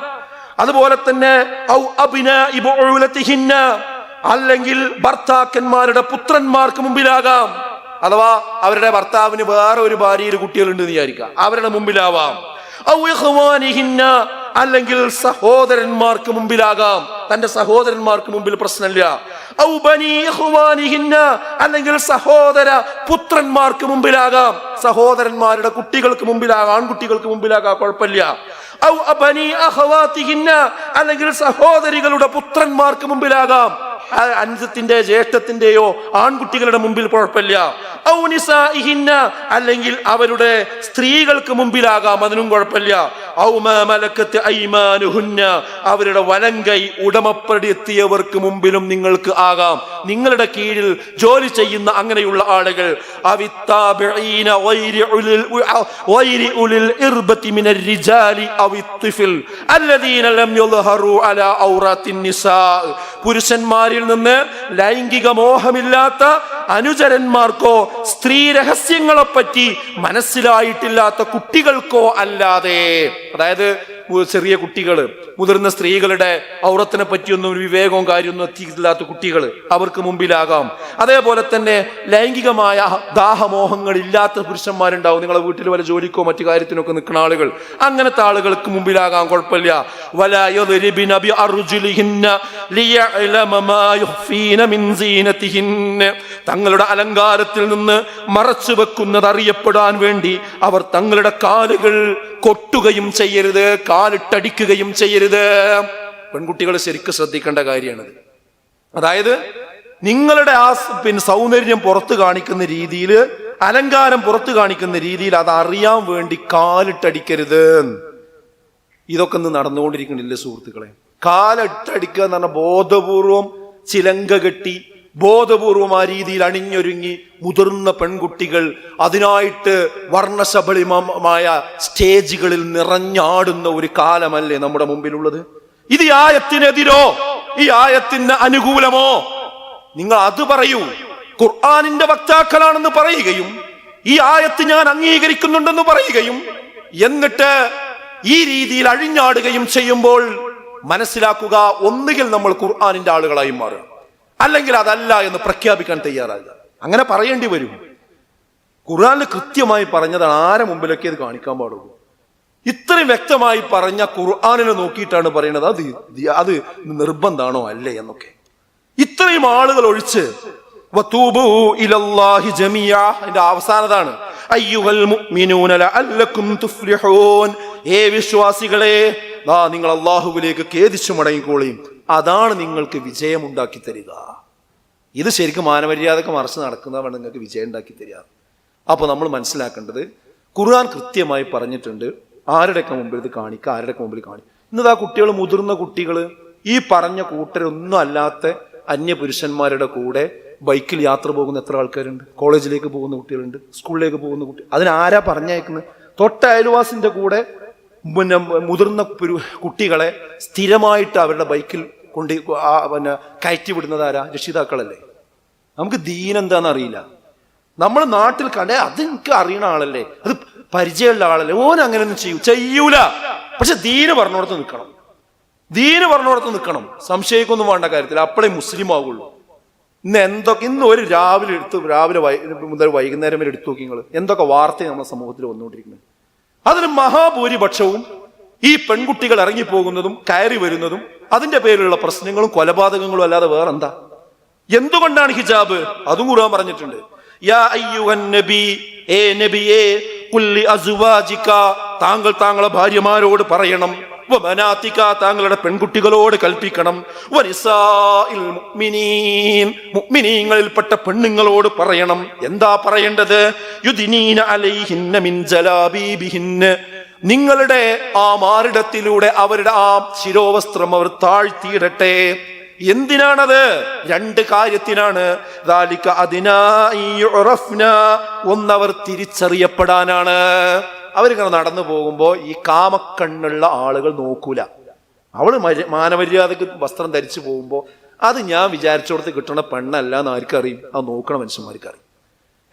അതുപോലെ തന്നെ ഔ അബ്നാഇ ബുഊലതിഹിന്ന, അല്ലെങ്കിൽ ഭർത്താക്കന്മാരുടെ പുത്രന്മാർക്ക് മുമ്പിലാകാം. അഥവാ അവരുടെ ഭർത്താവിന് വേറെ ഒരു ഭാര്യയിൽ കുട്ടികളുണ്ട് എന്ന് വിചാരിക്കാം, അവരുടെ മുമ്പിലാവാം. ഔ ഇഖ്വാനിഹിന്ന, അല്ലെങ്കിൽ സഹോദരന്മാർക്ക് മുമ്പിലാകാം. തന്റെ സഹോദരന്മാർക്ക് മുമ്പിൽ പ്രശ്നമില്ല. ഔ ബനി ഇഖ്വാനിഹിന്ന, അല്ലെങ്കിൽ സഹോദര പുത്രന്മാർക്ക് മുമ്പിലാകാം. സഹോദരന്മാരുടെ കുട്ടികൾക്ക് മുമ്പിലാകാം, ആൺകുട്ടികൾക്ക് മുമ്പിലാകാം, കുഴപ്പമില്ല. ഔ ബനി അഖവാതിഹിന്ന, അല്ലെങ്കിൽ സഹോദരികളുടെ പുത്രന്മാർക്ക് മുമ്പിലാകാം. അൻസത്തിന്റെ ജ്യേഷ്ഠത്തിന്റെയോ ആൺകുട്ടികളുടെ മുമ്പിൽ കുഴപ്പമില്ല. ഔ നിസാഇഹിന്ന, അല്ലെങ്കിൽ അവരുടെ സ്ത്രീകൾക്ക് മുമ്പിലാകാം, അതിനും കുഴപ്പമില്ല. ഔ മാ മലക്കത്ത് അയ്മാനുഹുന്ന, അവരുടെ വലങ്കൈ ഉടമപ്പെടുത്തിയവർക്ക് മുമ്പിലും നിങ്ങൾക്ക് ആകാം, നിങ്ങളുടെ കീഴിൽ ജോലി ചെയ്യുന്ന അങ്ങനെയുള്ള ആളുകൾ. അവിത്താബിഈന ഗൈരി ഉലിൽ ഇർബതി മിനർ റിജാലി അവിത്ത്ഫിൽ അല്ലദീന ലം യദ്ഹറു അലാ ഔറാത്തിൻ നിസാ, പുരുഷന്മാരിൽ നിന്ന് ലൈംഗിക മോഹമില്ലാത്ത അനുചരന്മാർക്കോ സ്ത്രീ രഹസ്യങ്ങളെ പറ്റി മനസ്സിലായിട്ടില്ലാത്ത കുട്ടികൾക്കോ അല്ലാതെ. അതായത് ചെറിയ കുട്ടികള്, മുതിർന്ന സ്ത്രീകളുടെ ഔറത്തിനെ പറ്റിയൊന്നും ഒരു വിവേകവും കാര്യമൊന്നും എത്തിയില്ലാത്ത കുട്ടികൾ, അവർക്ക് മുമ്പിലാകാം. അതേപോലെ തന്നെ ലൈംഗികമായ ദാഹമോഹങ്ങൾ ഇല്ലാത്ത പുരുഷന്മാരുണ്ടാവും, നിങ്ങളെ വീട്ടിൽ വല്ല ജോലിക്കോ മറ്റു കാര്യത്തിനൊക്കെ നിൽക്കുന്ന ആളുകൾ, അങ്ങനത്തെ ആളുകൾക്ക് മുമ്പിലാകാം, കുഴപ്പമില്ല. വലാ യദ്രിബിന ബിഅർജുലിഹിന്ന ലിയഅലമ മാ യുഖ്ഫീന മിൻ സീനതിഹിന്ന, തങ്ങളുടെ അലങ്കാരത്തിൽ നിന്ന് മറച്ചു വെക്കുന്നത് അറിയപ്പെടാൻ വേണ്ടി അവർ തങ്ങളുടെ കാലുകൾ കൊട്ടുകയും ചെയ്യരുത്, കാലിട്ടടിക്കുകയും ചെയ്യരുത്. പെൺകുട്ടികൾ ശരിക്കും ശ്രദ്ധിക്കേണ്ട കാര്യമാണിത്. അതായത് നിങ്ങളുടെ ആ സൗന്ദര്യം പുറത്തു കാണിക്കുന്ന രീതിയിൽ, അലങ്കാരം പുറത്തു കാണിക്കുന്ന രീതിയിൽ അത് അറിയാൻ വേണ്ടി കാലിട്ടടിക്കരുത്. ഇതൊക്കെ ഇന്ന് നടന്നുകൊണ്ടിരിക്കുന്നില്ലേ സുഹൃത്തുക്കളെ? കാലിട്ടടിക്കുക എന്ന് പറഞ്ഞാൽ ബോധപൂർവം ചിലങ്ക കെട്ടി ബോധപൂർവം ആ രീതിയിൽ അണിഞ്ഞൊരുങ്ങി മുതിർന്ന പെൺകുട്ടികൾ അതിനായിട്ട് വർണ്ണശബളിമമായ സ്റ്റേജുകളിൽ നിറഞ്ഞാടുന്ന ഒരു കാലമല്ലേ നമ്മുടെ മുമ്പിലുള്ളത്? ഇത് ഈ ആയത്തിനെതിരോ ഈ ആയത്തിന് അനുകൂലമോ? നിങ്ങൾ അത് പറയൂ. ഖുർആനിന്റെ വക്താക്കളാണെന്ന് പറയുകയും ഈ ആയത്ത് ഞാൻ അംഗീകരിക്കുന്നുണ്ടെന്ന് പറയുകയും എന്നിട്ട് ഈ രീതിയിൽ അഴിഞ്ഞാടുകയും ചെയ്യുമ്പോൾ മനസ്സിലാക്കുക, ഒന്നുകിൽ നമ്മൾ ഖുർആനിന്റെ ആളുകളായി മാറുക, അല്ലെങ്കിൽ അതല്ല എന്ന് പ്രഖ്യാപിക്കാൻ തയ്യാറാകുക. അങ്ങനെ പറയേണ്ടി വരും. ഖുർആനിൽ കൃത്യമായി പറഞ്ഞതാണ്, ആരെ മുമ്പിലൊക്കെ ഇത് കാണിക്കാൻ പാടുള്ളൂ. ഇത്രയും വ്യക്തമായി പറഞ്ഞ ഖുർആനിനെ നോക്കിയിട്ടാണ് പറയുന്നത് അത് നിർബന്ധമാണോ അല്ലേ എന്നൊക്കെ. ഇത്രയും ആളുകൾ ഒഴിച്ച് വതൂബു ഇലല്ലാഹി ജമിഅ, അതിന്റെ അവസാനതാണ് അയ്യുഹൽ മുഅ്മിനൂന ലഅല്ലകും തുഫ്ലിഹൂൻ, ഏ വിശ്വാസികളെ നിങ്ങൾ അല്ലാഹുവിലേക്ക് ഖേദിച്ചു മടങ്ങിക്കോളീം, അതാണ് നിങ്ങൾക്ക് വിജയമുണ്ടാക്കി തരിക. ഇത് ശരിക്കും മാനമര്യാദക്ക് മറിച്ച് നടക്കുന്നതാണ് നിങ്ങൾക്ക് വിജയം ഉണ്ടാക്കി തരിക. അപ്പോൾ നമ്മൾ മനസ്സിലാക്കേണ്ടത്, ഖുർആൻ കൃത്യമായി പറഞ്ഞിട്ടുണ്ട് ആരുടെയൊക്കെ മുമ്പിൽ ഇത് കാണിക്കുക, ആരുടെയൊക്കെ മുമ്പിൽ കാണിക്കുക. ഇന്നതാ കുട്ടികൾ, മുതിർന്ന കുട്ടികൾ, ഈ പറഞ്ഞ കൂട്ടരൊന്നും അല്ലാത്ത അന്യ പുരുഷന്മാരുടെ കൂടെ ബൈക്കിൽ യാത്ര പോകുന്ന എത്ര ആൾക്കാരുണ്ട്? കോളേജിലേക്ക് പോകുന്ന കുട്ടികളുണ്ട്, സ്കൂളിലേക്ക് പോകുന്ന കുട്ടി. അതിനാരാ പറഞ്ഞയക്കുന്നത്? തൊട്ട അയൽവാസിന്റെ കൂടെ പിന്നെ മുതിർന്ന കുട്ടികളെ സ്ഥിരമായിട്ട് അവരുടെ ബൈക്കിൽ കൊണ്ട് കയറ്റി വിടുന്നത് ആരാ? രക്ഷിതാക്കളല്ലേ. നമുക്ക് ദീൻ എന്താണെന്ന് അറിയില്ല. നമ്മൾ നാട്ടിൽ കണ്ടേ അത് എനിക്ക് അറിയണ ആളല്ലേ, അത് പരിചയമുള്ള ആളല്ലേ, ഓൻ അങ്ങനെയൊന്നും ചെയ്യൂല. പക്ഷെ ദീന് പറഞ്ഞോടത്ത് നിൽക്കണം, ദീന് പറഞ്ഞോടത്ത് നിൽക്കണം. സംശയിക്കൊന്നും വേണ്ട കാര്യത്തിൽ, അപ്പോഴേ മുസ്ലിം ആവുള്ളൂ. ഇന്ന് ഒരു രാവിലെ മുതൽ വൈകുന്നേരം വരെ എടുത്തു നോക്കി നിങ്ങൾ, എന്തൊക്കെ വാർത്ത നമ്മുടെ സമൂഹത്തിൽ വന്നുകൊണ്ടിരിക്കുന്നത്. അതിന് മഹാഭൂരിപക്ഷവും ഈ പെൺകുട്ടികൾ ഇറങ്ങിപ്പോകുന്നതും കയറി വരുന്നതും അതിന്റെ പേരിലുള്ള പ്രശ്നങ്ങളും കൊലപാതകങ്ങളും അല്ലാതെ വേറെന്താ? എന്തുകൊണ്ടാണ് ഹിജാബ്? അതും ഖുർആൻ പറഞ്ഞിട്ടുണ്ട്. യാ അയ്യുഹൻ നബി, ഏ നബിയേ, ഖുല്ലി അസ്വാജിക, താങ്കൾ താങ്കളുടെ ഭാര്യമാരോട് പറയണം, വബനാതിക, താങ്കളുടെ പെൺകുട്ടികളോട് കൽപ്പിക്കണം, വനിസാഇൽ മുഅ്മിനീൻ, മുഅ്മിനീങ്ങളിൽപ്പെട്ട പെണ്ണുങ്ങളോട് പറയണം. എന്താ പറയേണ്ടത്? യുദ്നീന അലൈഹിന്ന മിൻ ജലാബീബിഹിന്ന, നിങ്ങളുടെ ആ മാറിടത്തിലൂടെ അവരുടെ ആ ശിരോവസ്ത്രം അവർ താഴ്ത്തിയിടട്ടെ. എന്തിനാണത്? രണ്ട് കാര്യത്തിനാണ്. ദാലിക അദ്നാ യുറഫ്ന, ഒന്നവർ തിരിച്ചറിയപ്പെടാനാണ്. അവരിങ്ങനെ നടന്നു പോകുമ്പോ ഈ കാമക്കണ്ണുള്ള ആളുകൾ നോക്കൂല. അവള് മാനമര്യാദക്ക് വസ്ത്രം ധരിച്ചു പോകുമ്പോ അത് ഞാൻ വിചാരിച്ചോടത്ത് കിട്ടണ പെണ്ണല്ല എന്ന് ആർക്കറിയും? അത് നോക്കണ മനുഷ്യന്മാർക്കറിയും.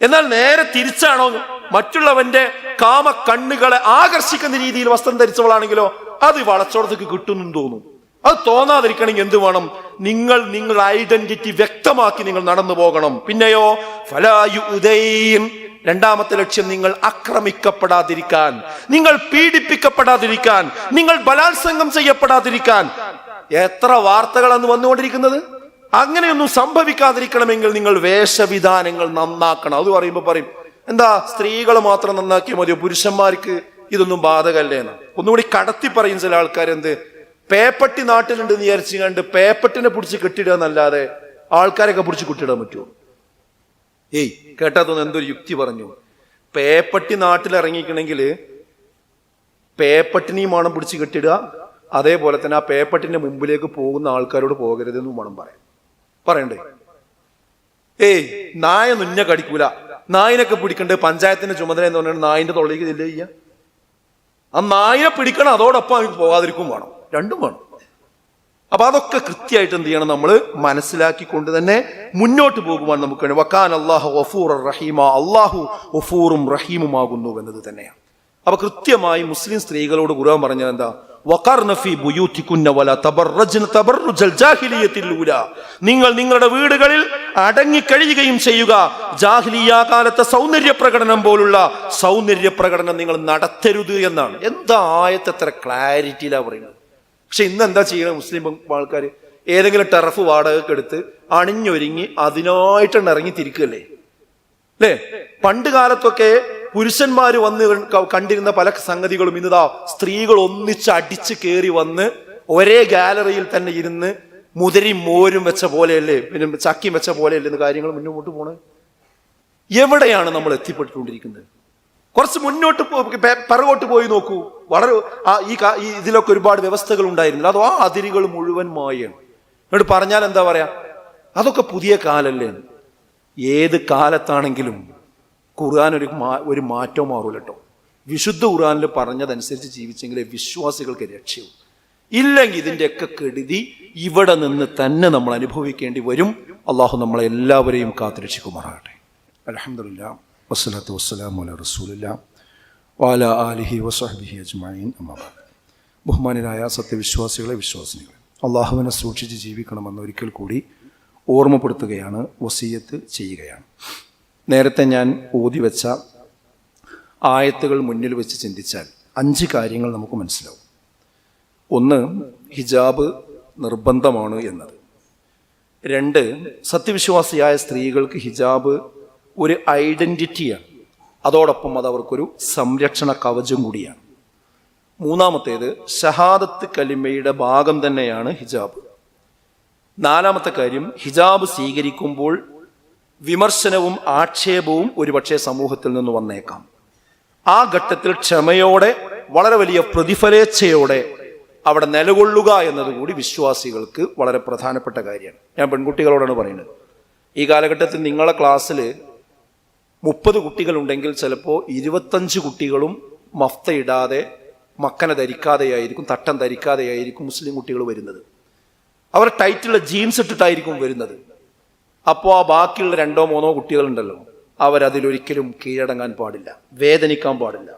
എന്നാൽ നേരെ തിരിച്ചാണോ? മറ്റുള്ളവന്റെ കാമ കണ്ണുകളെ ആകർഷിക്കുന്ന രീതിയിൽ വസ്ത്രം ധരിച്ചവളാണെങ്കിലോ അത് വളച്ചോടത്തേക്ക് കിട്ടുന്നു തോന്നും. അത് തോന്നാതിരിക്കണമെങ്കിൽ എന്ത് വേണം? നിങ്ങളുടെ ഐഡന്റിറ്റി വ്യക്തമാക്കി നിങ്ങൾ നടന്നു പോകണം. പിന്നെയോ ഫലായു ഉദൈൻ, രണ്ടാമത്തെ ലക്ഷ്യം നിങ്ങൾ ആക്രമിക്കപ്പെടാതിരിക്കാൻ, നിങ്ങൾ പീഡിപ്പിക്കപ്പെടാതിരിക്കാൻ, നിങ്ങൾ ബലാത്സംഗം ചെയ്യപ്പെടാതിരിക്കാൻ. എത്ര വാർത്തകളാണ് വന്നുകൊണ്ടിരിക്കുന്നത്? അങ്ങനെയൊന്നും സംഭവിക്കാതിരിക്കണമെങ്കിൽ നിങ്ങൾ വേഷവിധാനങ്ങൾ നന്നാക്കണം. അത് പറയുമ്പോൾ പറയും, എന്താ സ്ത്രീകൾ മാത്രം നന്നാക്കിയാൽ മതിയോ, പുരുഷന്മാർക്ക് ഇതൊന്നും ബാധകല്ലേ എന്ന്. ഒന്നുകൂടി കടത്തി പറയും ചില ആൾക്കാർ. എന്ത് പേപ്പട്ടി നാട്ടിലുണ്ട് എന്ന് വിചാരിച്ചു കണ്ട് പേപ്പട്ടിനെ പിടിച്ച് കെട്ടിടുക എന്നല്ലാതെ ആൾക്കാരൊക്കെ പിടിച്ച് കെട്ടിടാൻ പറ്റുമോ? ഏയ് കേട്ടാത്തൊന്ന് എന്തൊരു യുക്തി പറഞ്ഞു. പേപ്പട്ടി നാട്ടിൽ ഇറങ്ങിക്കണമെങ്കിൽ പേപ്പട്ടിനെയും വേണം പിടിച്ച് കെട്ടിടുക, അതേപോലെ തന്നെ ആ പേപ്പട്ടിന്റെ മുമ്പിലേക്ക് പോകുന്ന ആൾക്കാരോട് പോകരുതെന്നും വേണം പറയണ്ടേ. ഏയ് നായ നുഞ്ഞ കടിക്കൂല, നായിനൊക്കെ പിടിക്കണ്ടേ പഞ്ചായത്തിന്റെ ചുമതല എന്ന് പറഞ്ഞാൽ നായിന്റെ തൊള്ളിക്ക് ഇല്ല ചെയ്യാ. ആ നായിനെ പിടിക്കണം, അതോടൊപ്പം അവർക്ക് പോകാതിരിക്കും വേണം, രണ്ടും വേണം. അപ്പൊ അതൊക്കെ കൃത്യമായിട്ട് എന്ത് ചെയ്യണം? നമ്മൾ മനസ്സിലാക്കിക്കൊണ്ട് തന്നെ മുന്നോട്ട് പോകുവാൻ നമുക്ക് വക്കാൻ അല്ലാഹു ഗഫൂർ റഹീമ, അള്ളാഹു ഗഫൂറും റഹീമുമാകുന്നു എന്നത് തന്നെയാണ്. അപ്പൊ കൃത്യമായി മുസ്ലിം സ്ത്രീകളോട് ഖുർആൻ പറഞ്ഞത് എന്താ? വഖർന ഫീ ബുയൂതികുന്ന വലാ തബറജ്ന തബറുജൽ ജാഹിലിയ്യത്തിൽ ഊലാ, നിങ്ങൾ നിങ്ങളുടെ വീടുകളിൽ അടങ്ങിക്കഴിയുകയും ചെയ്യുക, ജാഹിലിയ്യ കാലത്തെ സൗന്ദര്യ പ്രകടനം പോലുള്ള സൗന്ദര്യ പ്രകടനം നിങ്ങൾ നടത്തരുത് എന്നാണ്. എന്താ ആയത്ത് എത്ര ക്ലാരിറ്റിയിലാ പറയുന്നത്. പക്ഷെ ഇന്ന് എന്താ ചെയ്യണത്? മുസ്ലിം ആൾക്കാർ ഏതെങ്കിലും ടെറഫ് വാടകയ്ക്ക് എടുത്ത് അണിഞ്ഞൊരുങ്ങി അതിനായിട്ടാണ് ഇറങ്ങി തിരിക്കുകയല്ലേ അല്ലേ? പണ്ട് കാലത്തൊക്കെ പുരുഷന്മാര് വന്ന് കണ്ടിരുന്ന പല സംഗതികളും ഇന്നതാ സ്ത്രീകൾ ഒന്നിച്ച് അടിച്ച് കയറി വന്ന് ഒരേ ഗാലറിയിൽ തന്നെ ഇരുന്ന് മുതിരി മോരും വെച്ച പോലെയല്ലേ, പിന്നെ ചക്കിയും വെച്ച പോലെയല്ലേ ഇന്ന് കാര്യങ്ങൾ മുന്നോട്ട് പോണേ. എവിടെയാണ് നമ്മൾ എത്തിപ്പെട്ടുകൊണ്ടിരിക്കുന്നത്? കുറച്ച് മുന്നോട്ട് പിറകോട്ട് പോയി നോക്കൂ. വളരെ ഈ ഇതിലൊക്കെ ഒരുപാട് വ്യവസ്ഥകൾ ഉണ്ടായിരുന്നില്ല. അതോ ആ അതിരുകൾ മുഴുവൻ മായാണ്. എന്നിട്ട് പറഞ്ഞാൽ എന്താ പറയാ? അതൊക്കെ പുതിയ കാലല്ലേ. ഏത് കാലത്താണെങ്കിലും ഖുർആൻ ഒരു മാറ്റവും മാറൂല കേട്ടോ. വിശുദ്ധ ഖുർആനിൽ പറഞ്ഞതനുസരിച്ച് ജീവിച്ചെങ്കിലേ വിശ്വാസികൾക്ക് രക്ഷയും. ഇല്ലെങ്കിൽ ഇതിൻ്റെയൊക്കെ കെടുതി ഇവിടെ നിന്ന് തന്നെ നമ്മൾ അനുഭവിക്കേണ്ടി വരും. അള്ളാഹു നമ്മളെ എല്ലാവരെയും കാത്തുരക്ഷിക്കുമാറാകട്ടെ. അൽഹംദുലില്ലാ വസ്സലാത്തു വസ്സലാമു അലാ റസൂലില്ലാ വഅലാ ആലിഹി വസഹ്ബിഹി അജ്മഈൻ. അമ്മാ ബഅദ്. ബഹുമാനരായ സത്യവിശ്വാസികളെ, വിശ്വാസിനികളെ, അള്ളാഹുവിനെ സൂക്ഷിച്ച് ജീവിക്കണമെന്ന് ഒരിക്കൽ കൂടി ഓർമ്മപ്പെടുത്തുകയാണ്, വസിയത്ത് ചെയ്യുകയാണ്. നേരത്തെ ഞാൻ ഓതി വെച്ച ആയത്തുകൾ മുന്നിൽ വെച്ച് ചിന്തിച്ചാൽ 5 കാര്യങ്ങൾ നമുക്ക് മനസ്സിലാവും. ഒന്ന്, ഹിജാബ് നിർബന്ധമാണ് എന്നത്. 2, സത്യവിശ്വാസിയായ സ്ത്രീകൾക്ക് ഹിജാബ് ഒരു ഐഡന്റിറ്റിയാണ്, അതോടൊപ്പം അത് അവർക്കൊരു സംരക്ഷണ കവചം കൂടിയാണ്. 3-മത്തേത്, ഷഹാദത്ത് കലിമയുടെ ഭാഗം തന്നെയാണ് ഹിജാബ്. 4-മത്തെ കാര്യം, ഹിജാബ് സ്വീകരിക്കുമ്പോൾ വിമർശനവും ആക്ഷേപവും ഒരുപക്ഷെ സമൂഹത്തിൽ നിന്ന് വന്നേക്കാം. ആ ഘട്ടത്തിൽ ക്ഷമയോടെ, വളരെ വലിയ പ്രതിഫലേച്ഛയോടെ അവിടെ നിലകൊള്ളുക എന്നതുകൂടി വിശ്വാസികൾക്ക് വളരെ പ്രധാനപ്പെട്ട കാര്യമാണ്. ഞാൻ പെൺകുട്ടികളോടാണ് പറയുന്നത്. ഈ കാലഘട്ടത്തിൽ നിങ്ങളെ ക്ലാസ്സിൽ 30 കുട്ടികളുണ്ടെങ്കിൽ ചിലപ്പോൾ 25 കുട്ടികളും മഫ്തയിടാതെ, മക്കനെ ധരിക്കാതെയായിരിക്കും, തട്ടം ധരിക്കാതെയായിരിക്കും മുസ്ലിം കുട്ടികൾ വരുന്നത്. അവർ ടൈറ്റുള്ള ജീൻസ് ഇട്ടിട്ടായിരിക്കും വരുന്നത്. അപ്പോൾ ആ ബാക്കിയുള്ള 2-3 കുട്ടികളുണ്ടല്ലോ, അവരതിലൊരിക്കലും കീഴടങ്ങാൻ പാടില്ല, വേദനിക്കാൻ പാടില്ല,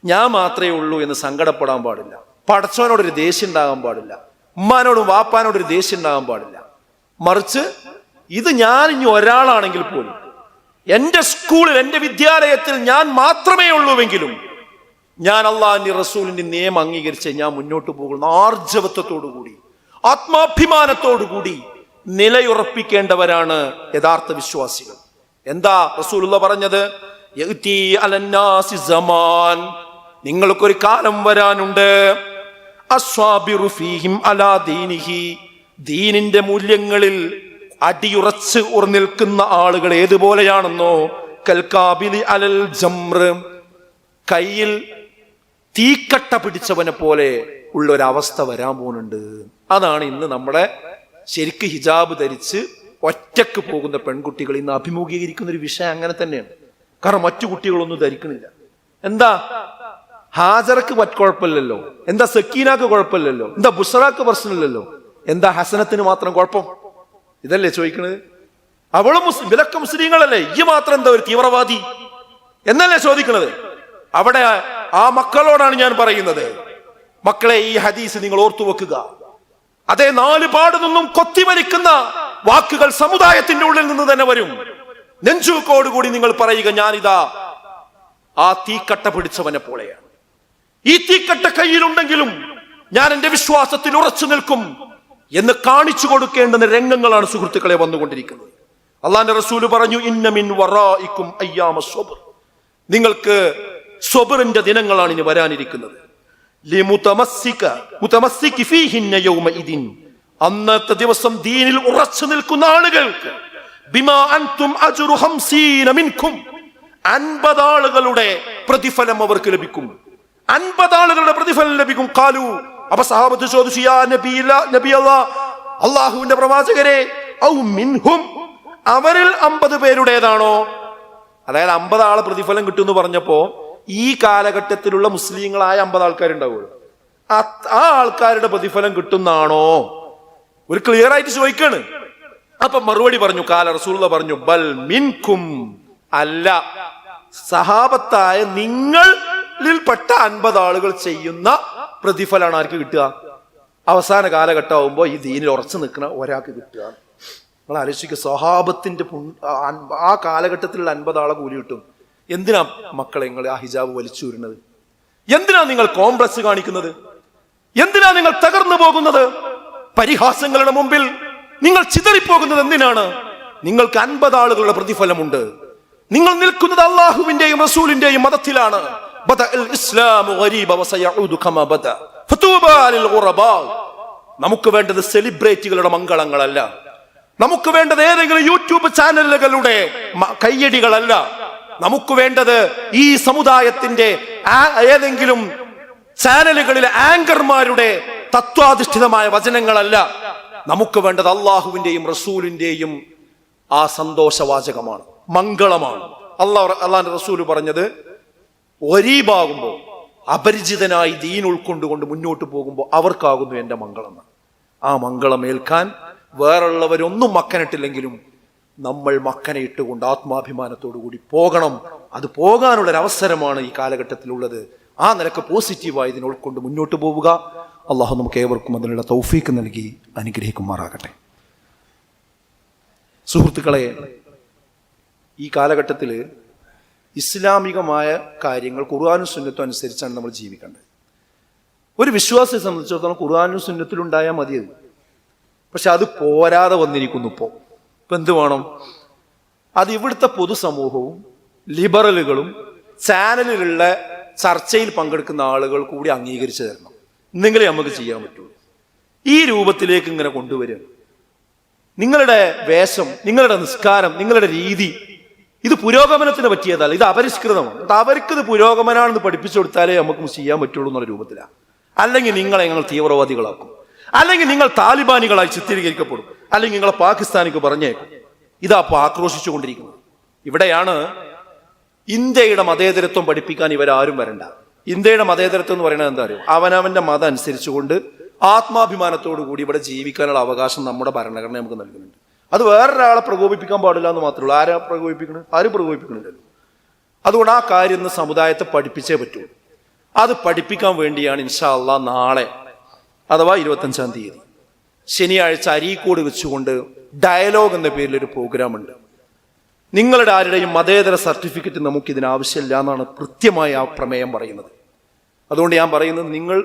ഞാൻ മാത്രമേ ഉള്ളൂ എന്ന് സങ്കടപ്പെടാൻ പാടില്ല, പടച്ചവനോടൊരു ദേഷ്യം ഉണ്ടാകാൻ പാടില്ല, ഉമ്മാനോടും വാപ്പാനോടൊരു ദേഷ്യം ഉണ്ടാകാൻ പാടില്ല. മറിച്ച് ഇത് ഞാൻ ഇനി ഒരാളാണെങ്കിൽ പോലും, എൻ്റെ സ്കൂളിൽ, എൻ്റെ വിദ്യാലയത്തിൽ ഞാൻ മാത്രമേ ഉള്ളൂവെങ്കിലും ഞാൻ അള്ളാഹിന്റെ റസൂലിന്റെ നിയമം അംഗീകരിച്ച് ഞാൻ മുന്നോട്ട് പോകുന്ന ആർജവത്വത്തോടുകൂടി, ആത്മാഭിമാനത്തോടുകൂടി നിലയുറപ്പിക്കേണ്ടവരാണ് യഥാർത്ഥ വിശ്വാസികൾ. എന്താ റസൂലുള്ള പറഞ്ഞത്? യഅ്തി അലന്നാസി സമാൻ, നിങ്ങൾക്കൊരു കാലം വരാനുണ്ട്, അസ്വാബിറു ഫീഹിം അലാ ദീനിഹി, ദീനിന്റെ മൂല്യങ്ങളിൽ അടിയുറച്ച് ഉറനിൽക്കുന്ന ആളുകൾ ഏതുപോലെയാണെന്നോ, കൽകാബിലി അലൽ ജംർ, കയ്യിൽ തീക്കട്ട പിടിച്ചവനെ പോലെ ഉള്ള ഒരവസ്ഥ വരാൻ പോകുന്നുണ്ട്. അതാണ് ഇന്ന് നമ്മുടെ ശരിക്ക് ഹിജാബ് ധരിച്ച് ഒറ്റക്ക് പോകുന്ന പെൺകുട്ടികൾ ഇന്ന് അഭിമുഖീകരിക്കുന്ന ഒരു വിഷയം അങ്ങനെ തന്നെയാണ്. കാരണം മറ്റു കുട്ടികളൊന്നും ധരിക്കണില്ല. എന്താ ഹാജറക്ക് കുഴപ്പമില്ലല്ലോ, എന്താ സക്കീനാക്ക് കുഴപ്പമില്ലല്ലോ, എന്താ ബുസ്റാക്ക് പ്രശ്നമില്ലല്ലോ, എന്താ ഹസനത്തിന് മാത്രം കുഴപ്പം? ഇതല്ലേ ചോദിക്കണത്? അവളും മുസ്ലിം, ഇവരൊക്കെ മുസ്ലിങ്ങളല്ലേ, ഈ മാത്രം എന്താ ഒരു തീവ്രവാദി എന്നല്ലേ ചോദിക്കണത്? അവിടെ ആ മക്കളോടാണ് ഞാൻ പറയുന്നത്, മക്കളെ ഈ ഹദീസ് നിങ്ങൾ ഓർത്തു വെക്കുക. അതേ നാല് പാട് നിന്നും കൊത്തിവലിക്കുന്ന വാക്കുകൾ സമുദായത്തിന്റെ ഉള്ളിൽ നിന്ന് തന്നെ വരും. നെഞ്ചുക്കോടുകൂടി നിങ്ങൾ പറയുക, ഞാനിതാ ആ തീക്കട്ട പിടിച്ചവനെ പോലെയാണ്. ഈ തീക്കട്ട കയ്യിലുണ്ടെങ്കിലും ഞാൻ എന്റെ വിശ്വാസത്തിൽ ഉറച്ചു നിൽക്കും എന്ന് കാണിച്ചു കൊടുക്കേണ്ടുന്ന രംഗങ്ങളാണ് സുഹൃത്തുക്കളെ വന്നുകൊണ്ടിരിക്കുന്നത്. അള്ളാന്റെ റസൂല് പറഞ്ഞു, ഇന്ന മിൻ വറാഇക്കും അയ്യാമ സ്വബ്ർ, നിങ്ങൾക്ക് സ്വബ്റിന്റെ ദിനങ്ങളാണ് ഇനി വരാനിരിക്കുന്നത്. അന്നത്തെ ദിവസം ദീനിൽ ഉറച്ചു നിൽക്കുന്ന ആളുകൾക്ക് 50 ആളുകളുടെ പ്രതിഫലം അവർക്ക് ലഭിക്കും. 50 ആളുകളുടെ പ്രതിഫലം ലഭിക്കും. ഖാലു, അപ്പൊ സഹാബത്ത് ചോദിച്ചു, യാ നബി അല്ലാഹ്, അല്ലാഹുവിന്റെ പ്രവാചകരെ, ഔ മിൻഹും, അവരിൽ 50 പേരുടേതാണോ? അതായത് 50 ആളെ പ്രതിഫലം കിട്ടുമെന്ന് പറഞ്ഞപ്പോ ഈ കാലഘട്ടത്തിലുള്ള മുസ്ലിങ്ങളായ 50 ആൾക്കാരുണ്ടാവുള്ളൂ. ആ ആൾക്കാരുടെ പ്രതിഫലം കിട്ടുന്നാണോ? ഒരു ക്ലിയർ ആയിട്ട് ചോദിക്കാണ്. അപ്പൊ മറുപടി പറഞ്ഞു, കാല റസൂലുള്ളാഹി പറഞ്ഞു, ബൽ മിൻകും, അല്ല, സഹാബത്തായ നിങ്ങളിൽപ്പെട്ട 50 ആളുകൾ ചെയ്യുന്ന പ്രതിഫലമാണ് ആർക്ക് കിട്ടുക? അവസാന കാലഘട്ടമാകുമ്പോ ഈ ദീനിൽ ഉറച്ചു നിൽക്കുന്ന ഒരാൾക്ക് കിട്ടുക. നിങ്ങൾ ആലോചിക്കുക, സ്വഹാബത്തിന്റെ ആ കാലഘട്ടത്തിലുള്ള 50 ആളെ കൂലി കിട്ടും. എന്തിനാ മക്കളെ നിങ്ങൾ ആ ഹിജാബ് വലിച്ചു വരുന്നത്? എന്തിനാ നിങ്ങൾ കോംപ്ലക്സ് കാണിക്കുന്നത്? എന്തിനാ നിങ്ങൾ തകർന്നു പോകുന്നത്? പരിഹാസങ്ങളുടെ മുമ്പിൽ നിങ്ങൾ ചിതറിപ്പോകുന്നത് എന്തിനാണ്? നിങ്ങൾക്ക് 50 ആളുകളുടെ പ്രതിഫലമുണ്ട്. നിങ്ങൾ നിൽക്കുന്നത് അള്ളാഹുവിന്റെയും റസൂലിന്റെയും മതത്തിലാണ്. നമുക്ക് വേണ്ടത് സെലിബ്രിറ്റികളുടെ മംഗളങ്ങളല്ല, നമുക്ക് വേണ്ടത് ഏതെങ്കിലും യൂട്യൂബ് ചാനലുകളുടെ കയ്യടികളല്ല, നമുക്ക് വേണ്ടത് ഈ സമുദായത്തിന്റെ ഏതെങ്കിലും ചാനലുകളിലെ ആങ്കർമാരുടെ തത്വാധിഷ്ഠിതമായ വചനങ്ങളല്ല. നമുക്ക് വേണ്ടത് അള്ളാഹുവിന്റെയും റസൂലിന്റെയും ആ സന്തോഷവാചകമാണ്, മംഗളമാണ്. അള്ളാഹുന്റെ റസൂല് പറഞ്ഞത്, ഒരീബാകുമ്പോൾ അപരിചിതനായി ദീൻ ഉൾക്കൊണ്ടുകൊണ്ട് മുന്നോട്ട് പോകുമ്പോൾ അവർക്കാകുന്നു എന്റെ മംഗളം. ആ മംഗളം ഏൽക്കാൻ വേറുള്ളവരൊന്നും മക്കനിട്ടില്ലെങ്കിലും നമ്മൾ മക്കനെ ഇട്ടുകൊണ്ട് ആത്മാഭിമാനത്തോടു കൂടി പോകണം. അത് പോകാനുള്ളൊരവസരമാണ് ഈ കാലഘട്ടത്തിലുള്ളത്. ആ നിലക്ക് പോസിറ്റീവായി ഇതിനെ ഉൾക്കൊണ്ട് മുന്നോട്ട് പോവുക. അള്ളാഹു നമുക്ക് ഏവർക്കും അതിനുള്ള തൗഫീക്ക് നൽകി അനുഗ്രഹിക്കുമാറാകട്ടെ. സുഹൃത്തുക്കളെ, ഈ കാലഘട്ടത്തിൽ ഇസ്ലാമികമായ കാര്യങ്ങൾ ഖുർആനും സുന്നത്തും അനുസരിച്ചാണ് നമ്മൾ ജീവിക്കേണ്ടത്. ഒരു വിശ്വാസിയെ സംബന്ധിച്ചിടത്തോളം ഖുർആനും സുന്നത്തിലുണ്ടായാൽ മതിയത്. പക്ഷെ അത് പോരാതെ വന്നിരിക്കുന്നു. ഇപ്പം എന്ത് വേണം? അത് ഇവിടുത്തെ പൊതുസമൂഹവും ലിബറലുകളും ചാനലിലുള്ള ചർച്ചയിൽ പങ്കെടുക്കുന്ന ആളുകൾ കൂടി അംഗീകരിച്ചു തരണം. എന്നെങ്കിലേ നമുക്ക് ചെയ്യാൻ പറ്റുള്ളൂ. ഈ രൂപത്തിലേക്ക് ഇങ്ങനെ കൊണ്ടുവരിക. നിങ്ങളുടെ വേഷം, നിങ്ങളുടെ നിസ്കാരം, നിങ്ങളുടെ രീതി, ഇത് പുരോഗമനത്തിന് പറ്റിയതല്ല, ഇത് അപരിഷ്കൃതമാണ്. അവർക്കിത് പുരോഗമനാണെന്ന് പഠിപ്പിച്ചു കൊടുത്താലേ നമുക്ക് ചെയ്യാൻ പറ്റുള്ളൂ എന്നുള്ള രൂപത്തിലാണ്. അല്ലെങ്കിൽ നിങ്ങളെ ഞങ്ങൾ തീവ്രവാദികളാക്കും, അല്ലെങ്കിൽ നിങ്ങൾ താലിബാനികളായി ചിത്രീകരിക്കപ്പെടും, അല്ലെങ്കിൽ നിങ്ങളെ പാകിസ്ഥാനിക്ക് പറഞ്ഞേക്കും. ഇതാ ഇപ്പോൾ ആക്രോശിച്ചു കൊണ്ടിരിക്കുന്നത്. ഇവിടെയാണ് ഇന്ത്യയുടെ മതേതരത്വം പഠിപ്പിക്കാൻ ഇവരാരും വരണ്ട. ഇന്ത്യയുടെ മതേതരത്വം എന്ന് പറയുന്നത് എന്താ അറിയോ? അവനവന്റെ മതം അനുസരിച്ചുകൊണ്ട് ആത്മാഭിമാനത്തോടു കൂടി ഇവിടെ ജീവിക്കാനുള്ള അവകാശം നമ്മുടെ ഭരണഘടന നമുക്ക് നൽകുന്നുണ്ട്. അത് വേറൊരാളെ പ്രകോപിപ്പിക്കാൻ പാടില്ല എന്ന് മാത്രമേ ഉള്ളൂ. ആരും പ്രകോപിപ്പിക്കണില്ലല്ലോ. അതുകൊണ്ട് ആ കാര്യം ഇന്ന് സമുദായത്തെ പഠിപ്പിച്ചേ പറ്റുള്ളൂ. അത് പഠിപ്പിക്കാൻ വേണ്ടിയാണ് ഇൻഷാ അള്ളാഹ് നാളെ അഥവാ 25-ാം തീയതി ശനിയാഴ്ച അരീക്കോട് വെച്ചുകൊണ്ട് ഡയലോഗ് എന്ന പേരിൽ ഒരു പ്രോഗ്രാം ഉണ്ട്. നിങ്ങളുടെ ആരുടെയും മതേതര സർട്ടിഫിക്കറ്റ് നമുക്ക് ഇതിനാവശ്യമില്ല എന്നാണ് കൃത്യമായി ആ പ്രമേയം പറയുന്നത്. അതുകൊണ്ട് ഞാൻ പറയുന്നത്, നിങ്ങൾ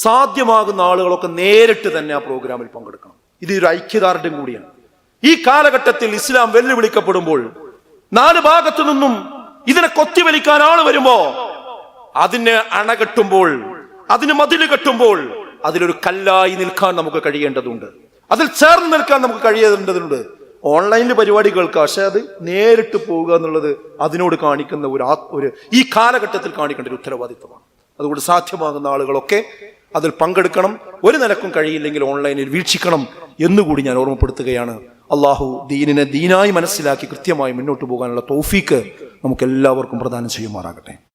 സാധ്യമാകുന്ന ആളുകളൊക്കെ നേരിട്ട് തന്നെ ആ പ്രോഗ്രാമിൽ പങ്കെടുക്കണം. ഇതൊരു ഐക്യദാർഢ്യം കൂടിയാണ്. ഈ കാലഘട്ടത്തിൽ ഇസ്ലാം വെല്ലുവിളിക്കപ്പെടുമ്പോൾ നാല് ഭാഗത്തു നിന്നും ഇതിനെ കൊത്തിവലിക്കാൻ ആള് വരുമ്പോ അതിന് അണകെട്ടുമ്പോൾ, അതിന് മതില് കെട്ടുമ്പോൾ അതിലൊരു കല്ലായി നിൽക്കാൻ നമുക്ക് കഴിയേണ്ടതുണ്ട്, അതിൽ ചേർന്ന് നിൽക്കാൻ നമുക്ക് കഴിയേണ്ടതുണ്ട്. ഓൺലൈനിൽ പരിപാടി കേൾക്കാം, പക്ഷെ അത് നേരിട്ട് പോവുക എന്നുള്ളത് അതിനോട് കാണിക്കുന്ന ഒരു ഈ കാലഘട്ടത്തിൽ കാണിക്കേണ്ട ഒരു ഉത്തരവാദിത്വമാണ്. അതുകൊണ്ട് സാധ്യമാകുന്ന ആളുകളൊക്കെ അതിൽ പങ്കെടുക്കണം. ഒരു നിലക്കും കഴിയില്ലെങ്കിൽ ഓൺലൈനിൽ വീക്ഷിക്കണം എന്നുകൂടി ഞാൻ ഓർമ്മപ്പെടുത്തുകയാണ്. അള്ളാഹു ദീനിനെ ദീനായി മനസ്സിലാക്കി കൃത്യമായി മുന്നോട്ട് പോകാനുള്ള തൗഫീക്ക് നമുക്ക് എല്ലാവർക്കും പ്രദാനം ചെയ്യുമാറാകട്ടെ.